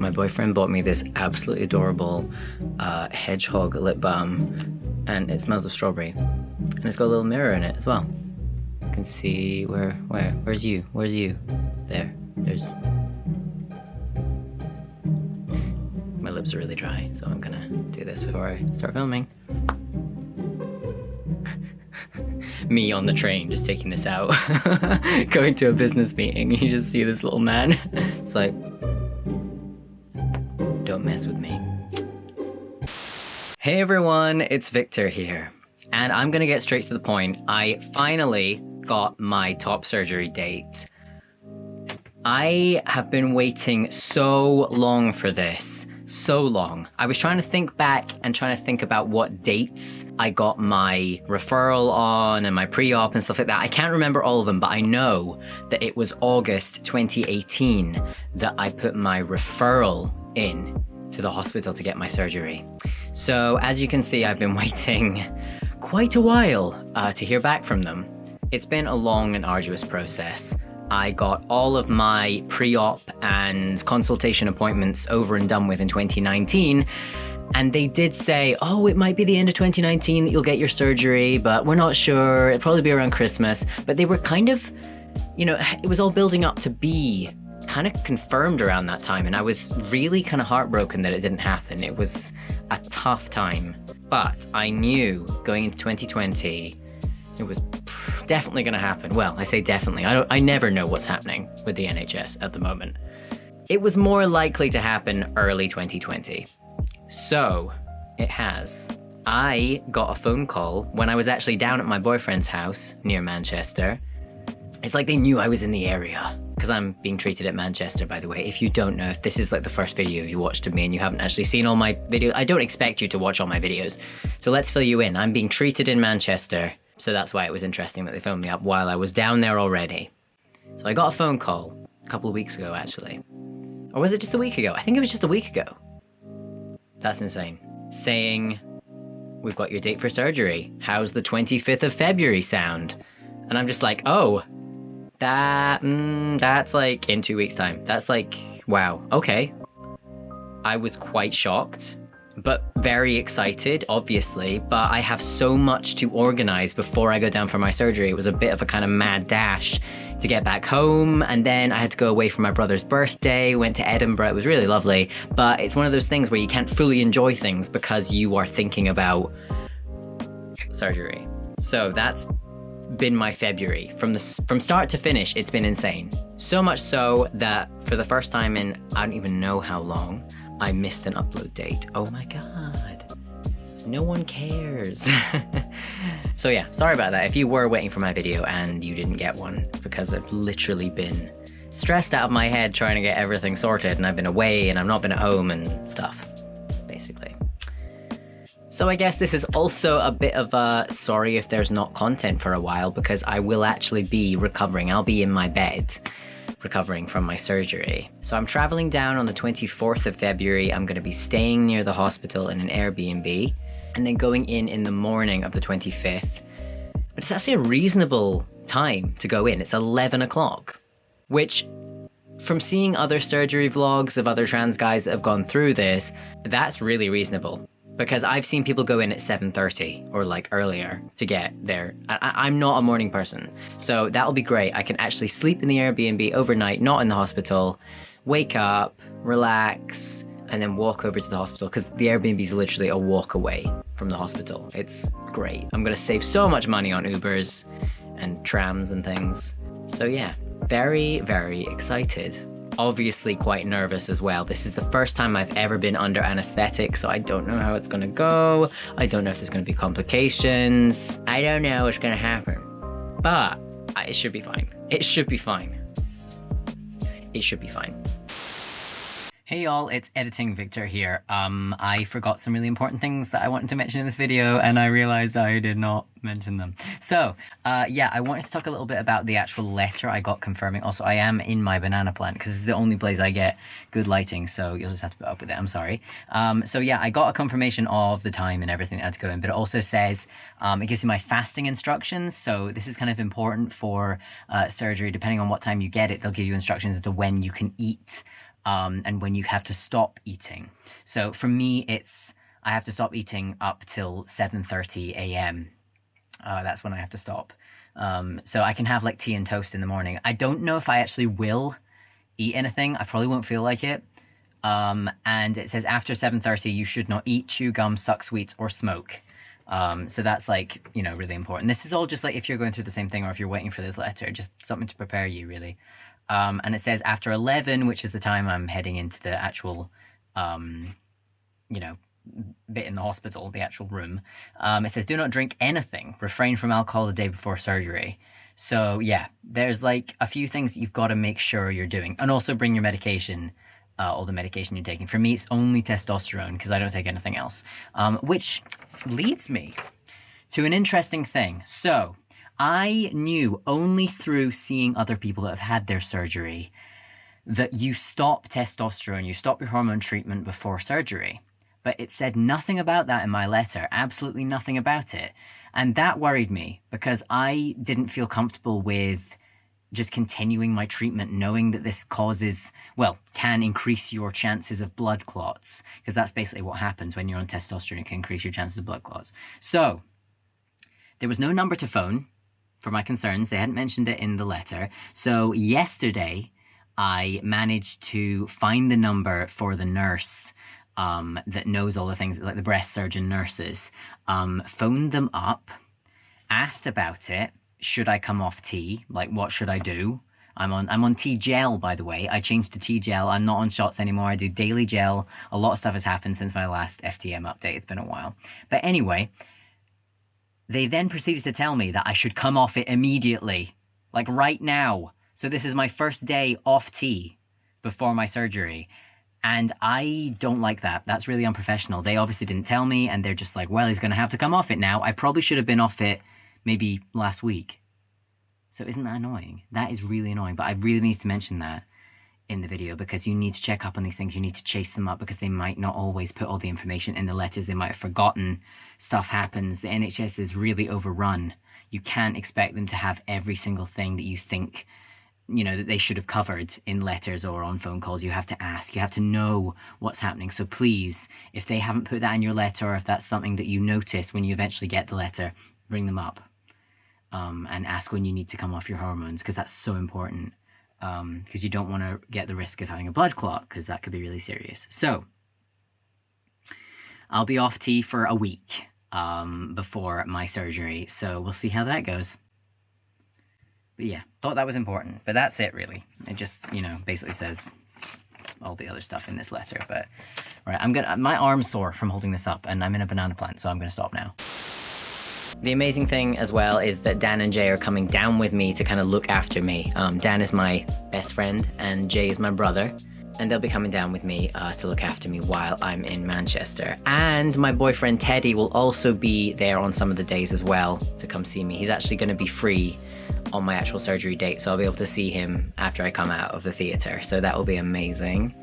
my boyfriend bought me this absolutely adorable hedgehog lip balm, and it smells of strawberry. And it's got a little mirror in it as well. You can see where's you? Where's you? There's... My lips are really dry, so I'm gonna do this before I start filming. Me on the train, just taking this out. Going to a business meeting, you just see this little man. It's like, don't mess with me. Hey everyone, it's Victor here. And I'm gonna get straight to the point. I finally got my top surgery date. I have been waiting so long for this. So long. I was trying to think back and trying to think about what dates I got my referral on and my pre-op and stuff like that. I can't remember all of them, but I know that it was August 2018 that I put my referral in to the hospital to get my surgery. So as you can see, I've been waiting quite a while to hear back from them. It's been a long and arduous process. I got all of my pre-op and consultation appointments over and done with in 2019. And they did say, oh, it might be the end of 2019 that you'll get your surgery, but we're not sure. It'll probably be around Christmas. But they were kind of, you know, it was all building up to be kind of confirmed around that time. And I was really kind of heartbroken that it didn't happen. It was a tough time. But I knew going into 2020, it was definitely going to happen. Well, I say definitely. I never know what's happening with the NHS at the moment. It was more likely to happen early 2020. So, it has. I got a phone call when I was actually down at my boyfriend's house near Manchester. It's like they knew I was in the area. Because I'm being treated at Manchester, by the way. If you don't know, if this is like the first video you watched of me and you haven't actually seen all my videos, I don't expect you to watch all my videos. So let's fill you in. I'm being treated in Manchester. So that's why it was interesting that they phoned me up while I was down there already. So I got a phone call a couple of weeks ago, actually. Or was it just a week ago? I think it was just a week ago. That's insane. Saying, we've got your date for surgery. How's the 25th of February sound? And I'm just like, oh, that's like in 2 weeks' time. That's like, wow, okay. I was quite shocked. But very excited, obviously, but I have so much to organize before I go down for my surgery. It was a bit of a kind of mad dash to get back home, and then I had to go away for my brother's birthday, went to Edinburgh. It was really lovely, but it's one of those things where you can't fully enjoy things because you are thinking about surgery. So that's been my February. From start to finish, it's been insane. So much so that for the first time in I don't even know how long, I missed an upload date. Oh my god. No one cares. So yeah, sorry about that. If you were waiting for my video and you didn't get one, it's because I've literally been stressed out of my head trying to get everything sorted, and I've been away and I've not been at home and stuff, basically. So I guess this is also a bit of a sorry if there's not content for a while, because I will actually be recovering. I'll be in my bed recovering from my surgery. So I'm traveling down on the 24th of February. I'm going to be staying near the hospital in an Airbnb and then going in the morning of the 25th. But it's actually a reasonable time to go in. It's 11 o'clock, which from seeing other surgery vlogs of other trans guys that have gone through this, that's really reasonable. Because I've seen people go in at 7:30 or like earlier to get there. I'm not a morning person. So that'll be great. I can actually sleep in the Airbnb overnight, not in the hospital, wake up, relax, and then walk over to the hospital, because the Airbnb is literally a walk away from the hospital. It's great. I'm going to save so much money on Ubers and trams and things. So yeah, very, very excited. Obviously quite nervous as well. This is the first time I've ever been under anesthetic, so I don't know how it's gonna go. I don't know if there's gonna be complications. I don't know what's gonna happen. But it should be fine. It should be fine. It should be fine. Hey y'all, it's Editing Victor here. I forgot some really important things that I wanted to mention in this video, and I realized I did not mention them. So, yeah, I wanted to talk a little bit about the actual letter I got confirming. Also, I am in my banana plant, because it's the only place I get good lighting, so you'll just have to put up with it, I'm sorry. So yeah, I got a confirmation of the time and everything that had to go in, but it also says, it gives you my fasting instructions, so this is kind of important for surgery. Depending on what time you get it, they'll give you instructions as to when you can eat and when you have to stop eating. So for me, I have to stop eating up till 7:30 a.m. That's when I have to stop. So I can have like tea and toast in the morning. I don't know if I actually will eat anything. I probably won't feel like it. And it says after 7:30, you should not eat, chew gum, suck sweets, or smoke. So that's like, you know, really important. This is all just like if you're going through the same thing or if you're waiting for this letter, just something to prepare you, really. And it says after 11, which is the time I'm heading into the actual, you know, bit in the hospital, the actual room. It says do not drink anything, refrain from alcohol the day before surgery. So yeah, there's like a few things you've got to make sure you're doing, and also bring your medication, all the medication you're taking. For me, it's only testosterone because I don't take anything else, which leads me to an interesting thing. So I knew only through seeing other people that have had their surgery that you stop testosterone, you stop your hormone treatment before surgery. But it said nothing about that in my letter, absolutely nothing about it. And that worried me because I didn't feel comfortable with just continuing my treatment knowing that this can increase your chances of blood clots, because that's basically what happens when you're on testosterone. It can increase your chances of blood clots. So there was no number to phone for my concerns. They hadn't mentioned it in the letter. So yesterday I managed to find the number for the nurse that knows all the things, like the breast surgeon nurses, phoned them up, asked about it. Should I come off T? Like, what should I do? I'm on T gel, by the way. I changed to T gel. I'm not on shots anymore. I do daily gel. A lot of stuff has happened since my last FTM update. It's been a while. But anyway, they then proceeded to tell me that I should come off it immediately, like right now. So this is my first day off T before my surgery. And I don't like that. That's really unprofessional. They obviously didn't tell me, and they're just like, well, he's going to have to come off it now. I probably should have been off it maybe last week. So isn't that annoying? That is really annoying. But I really need to mention that in the video, because you need to check up on these things. You need to chase them up because they might not always put all the information in the letters. They might have forgotten. Stuff happens. The NHS is really overrun. You can't expect them to have every single thing that you think, you know, that they should have covered in letters or on phone calls. You have to ask. You have to know what's happening. So please, if they haven't put that in your letter, or if that's something that you notice when you eventually get the letter, bring them up and ask when you need to come off your hormones, because that's so important, because you don't want to get the risk of having a blood clot, because that could be really serious. So I'll be off T for a week before my surgery, so we'll see how that goes. But yeah, thought that was important. But that's it, really. It just, you know, basically says all the other stuff in this letter. But all right, my arm's sore from holding this up, and I'm in a banana plant, so I'm gonna stop now. The amazing thing as well is that Dan and Jay are coming down with me to kind of look after me. Dan is my best friend, and Jay is my brother. And they'll be coming down with me to look after me while I'm in Manchester. And my boyfriend Teddy will also be there on some of the days as well to come see me. He's actually going to be free on my actual surgery date, so I'll be able to see him after I come out of the theatre. So that will be amazing.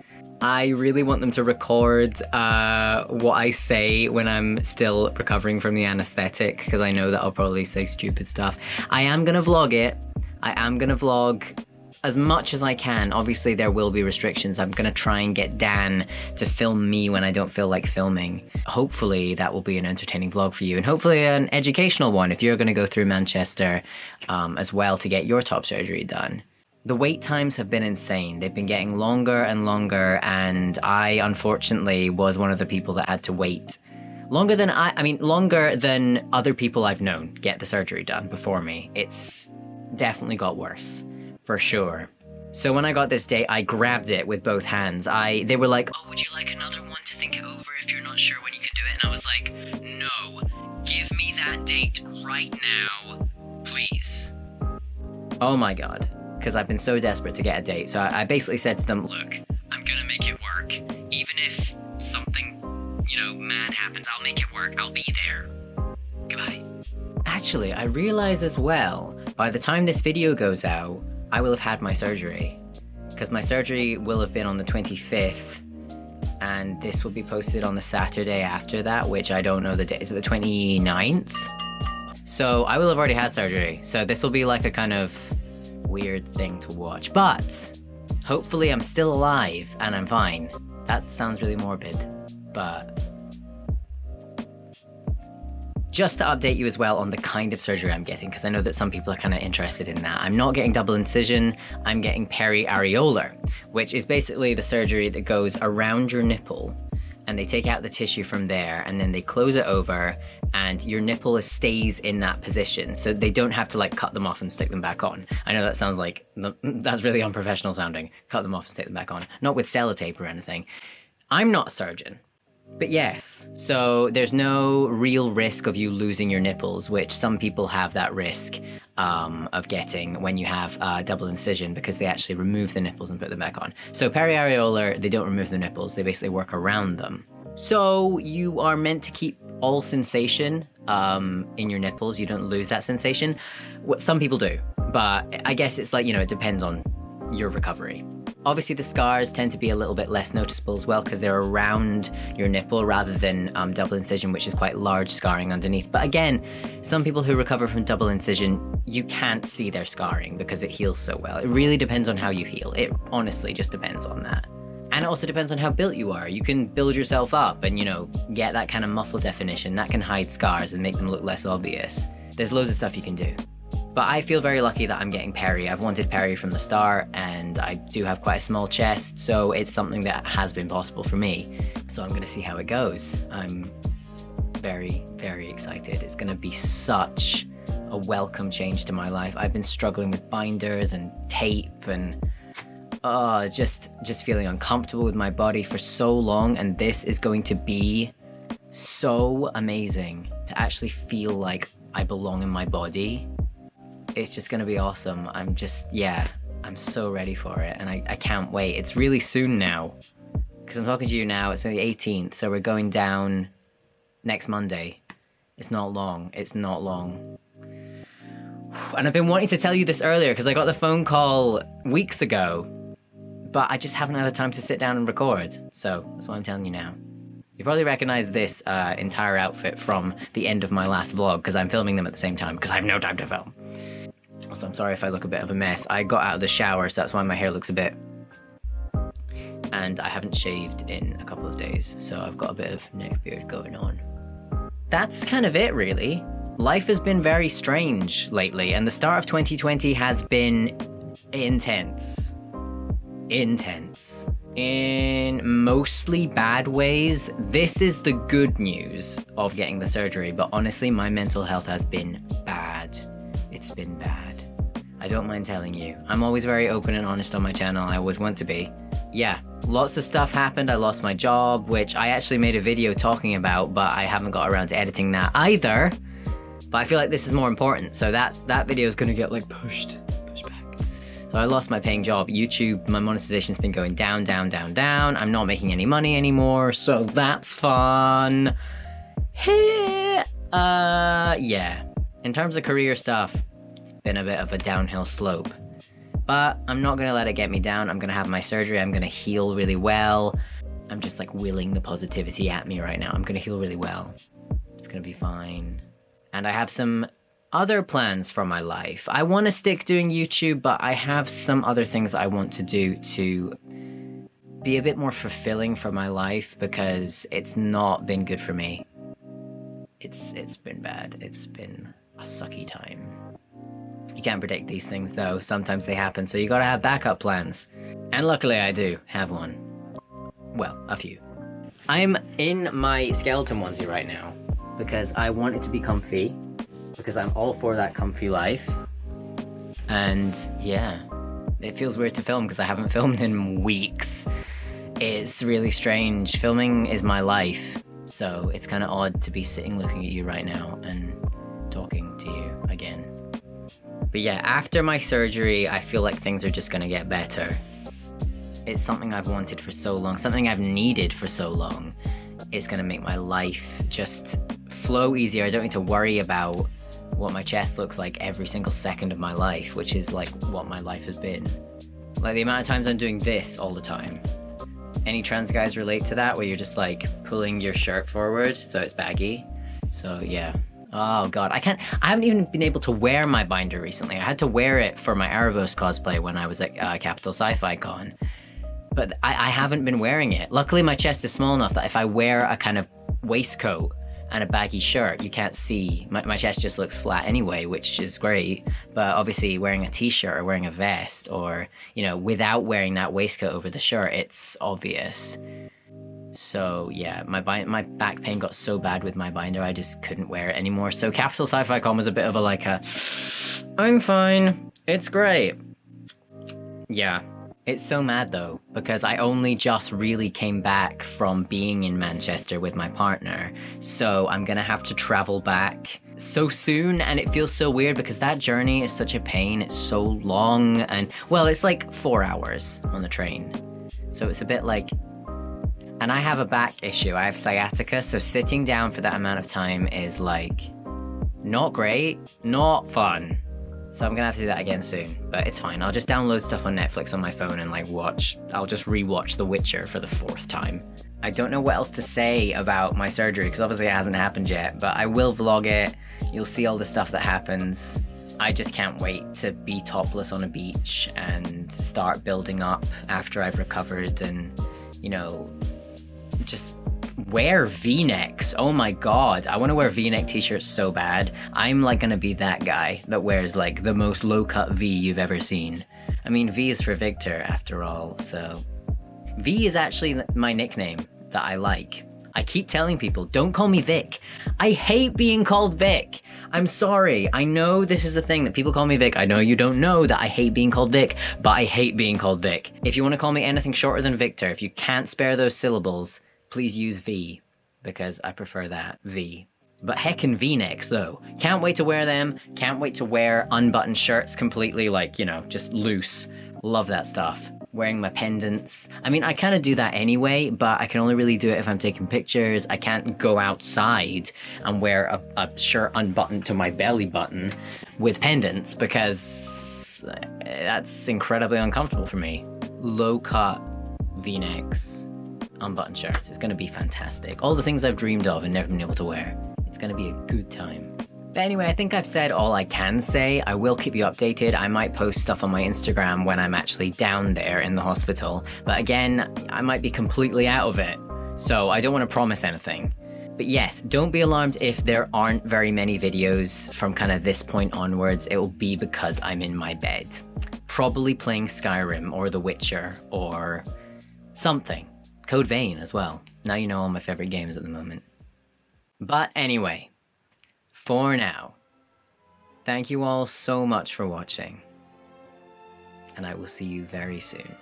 I really want them to record what I say when I'm still recovering from the anesthetic, because I know that I'll probably say stupid stuff. I am going to vlog it. I am going to vlog as much as I can. Obviously, there will be restrictions. I'm going to try and get Dan to film me when I don't feel like filming. Hopefully, that will be an entertaining vlog for you, and hopefully an educational one if you're going to go through Manchester as well to get your top surgery done. The wait times have been insane. They've been getting longer and longer, and I, unfortunately, was one of the people that had to wait longer than longer than other people I've known get the surgery done before me. It's definitely got worse. For sure. So when I got this date, I grabbed it with both hands. They were like, oh, would you like another one to think it over if you're not sure when you can do it? And I was like, no, give me that date right now, please. Oh my God, because I've been so desperate to get a date. So I basically said to them, look, I'm gonna make it work. Even if something, you know, mad happens, I'll make it work. I'll be there. Goodbye. Actually, I realize as well, by the time this video goes out, I will have had my surgery, because my surgery will have been on the 25th, and this will be posted on the Saturday after that, which I don't know the date. Is it the 29th? So I will have already had surgery. So this will be like a kind of weird thing to watch, but Hopefully I'm still alive and I'm fine. That sounds really morbid, but... Just to update you as well on the kind of surgery I'm getting, because I know that some people are kind of interested in that. I'm not getting double incision, I'm getting peri-areolar, which is basically the surgery that goes around your nipple, and they take out the tissue from there, and then they close it over, and your nipple stays in that position, so they don't have to like cut them off and stick them back on. I know that sounds like, that's really unprofessional sounding, cut them off and stick them back on. Not with sellotape or anything. I'm not a surgeon. But yes, so there's no real risk of you losing your nipples, which some people have that risk of getting when you have double incision, because they actually remove the nipples and put them back on. So peri-areolar, they don't remove the nipples, they basically work around them. So you are meant to keep all sensation in your nipples, you don't lose that sensation. What some people do, but I guess it's like, you know, it depends on your recovery. Obviously the scars tend to be a little bit less noticeable as well because they're around your nipple rather than double incision, which is quite large scarring underneath. But again, some people who recover from double incision, you can't see their scarring because it heals so well. It really depends on how you heal. It honestly just depends on that. And it also depends on how built you are. You can build yourself up and, you know, get that kind of muscle definition that can hide scars and make them look less obvious. There's loads of stuff you can do. But I feel very lucky that I'm getting peri. I've wanted peri from the start, and I do have quite a small chest, so it's something that has been possible for me. So I'm gonna see how it goes. I'm very, very excited. It's gonna be such a welcome change to my life. I've been struggling with binders and tape and just feeling uncomfortable with my body for so long, and this is going to be so amazing to actually feel like I belong in my body. It's just gonna be awesome. I'm so ready for it, and I can't wait. It's really soon now, because I'm talking to you now, it's the 18th, so we're going down next Monday. It's not long, And I've been wanting to tell you this earlier, because I got the phone call weeks ago, but I just haven't had the time to sit down and record, so that's why I'm telling you now. You probably recognize this entire outfit from the end of my last vlog, because I'm filming them at the same time, because I have no time to film. Also, I'm sorry if I look a bit of a mess. I got out of the shower, so that's why my hair looks a bit... And I haven't shaved in a couple of days, so I've got a bit of neck beard going on. That's kind of it, really. Life has been very strange lately, and the start of 2020 has been intense. Intense. In mostly bad ways. This is the good news of getting the surgery, but honestly, my mental health has been bad. It's been bad. I don't mind telling you. I'm always very open and honest on my channel. I always want to be. Yeah, lots of stuff happened. I lost my job, which I actually made a video talking about, but I haven't got around to editing that either. But I feel like this is more important, so that video is gonna get like pushed back. So I lost my paying job. YouTube, my monetization's been going down, down, down, down. I'm not making any money anymore, so that's fun. Yeah. In terms of career stuff, it's been a bit of a downhill slope. But I'm not gonna let it get me down. I'm gonna have my surgery, I'm gonna heal really well. I'm just like willing the positivity at me right now. I'm gonna heal really well. It's gonna be fine. And I have some other plans for my life. I wanna stick doing YouTube, but I have some other things I want to do to be a bit more fulfilling for my life, because it's not been good for me. It's been bad. It's been a sucky time. You can't predict these things though, sometimes they happen, so you gotta have backup plans. And luckily I do have one. Well, a few. I'm in my skeleton onesie right now, because I want it to be comfy, because I'm all for that comfy life. And yeah, it feels weird to film because I haven't filmed in weeks. It's really strange. Filming is my life, so it's kind of odd to be sitting looking at you right now and talking to you again. But yeah, after my surgery, I feel like things are just gonna get better. It's something I've wanted for so long, something I've needed for so long. It's gonna make my life just flow easier. I don't need to worry about what my chest looks like every single second of my life, which is like what my life has been. Like the amount of times I'm doing this all the time. Any trans guys relate to that, where you're just like pulling your shirt forward so it's baggy? So yeah, Oh god, I haven't even been able to wear my binder recently. I had to wear it for my Erebos cosplay when I was at Capital Sci-Fi Con. But I haven't been wearing it. Luckily my chest is small enough that if I wear a kind of waistcoat and a baggy shirt, you can't see. My chest just looks flat anyway, which is great. But obviously wearing a t-shirt or wearing a vest or, you know, without wearing that waistcoat over the shirt, it's obvious. So yeah, my back pain got so bad with my binder, I just couldn't wear it anymore. So Capital Sci-Fi Con was a bit of a I'm fine, it's great. Yeah. It's so mad though, because I only just really came back from being in Manchester with my partner, so I'm gonna have to travel back so soon, and it feels so weird because that journey is such a pain. It's so long, and well, it's like 4 hours on the train, so it's a bit like, and I have a back issue. I have sciatica, so sitting down for that amount of time is like not great, not fun. So I'm gonna have to do that again soon, but it's fine. I'll just download stuff on Netflix on my phone and I'll just rewatch The Witcher for the 4th time. I don't know what else to say about my surgery, because obviously it hasn't happened yet, but I will vlog it. You'll see all the stuff that happens. I just can't wait to be topless on a beach and start building up after I've recovered and, you know, just wear V-necks. Oh my god, I want to wear V-neck t-shirts so bad. I'm gonna be that guy that wears the most low-cut V you've ever seen. I mean, V is for Victor after all, so V is actually my nickname that I like. I keep telling people, don't call me Vic. I hate being called Vic. I'm sorry. I know this is a thing that people call me Vic. I know you don't know that I hate being called Vic, but I hate being called Vic. If you want to call me anything shorter than Victor, if you can't spare those syllables, please use V, because I prefer that, V. But heckin' V-necks though. Can't wait to wear them. Can't wait to wear unbuttoned shirts completely, just loose. Love that stuff. Wearing my pendants. I mean, I kind of do that anyway, but I can only really do it if I'm taking pictures. I can't go outside and wear a shirt unbuttoned to my belly button with pendants, because that's incredibly uncomfortable for me. Low-cut V-necks, unbuttoned shirts. It's gonna be fantastic. All the things I've dreamed of and never been able to wear. It's gonna be a good time. But anyway, I think I've said all I can say. I will keep you updated. I might post stuff on my Instagram when I'm actually down there in the hospital. But again, I might be completely out of it, so I don't want to promise anything. But yes, don't be alarmed if there aren't very many videos from kind of this point onwards. It will be because I'm in my bed. Probably playing Skyrim or The Witcher or something. Code Vein as well. Now you know all my favorite games at the moment. But anyway, for now, thank you all so much for watching, and I will see you very soon.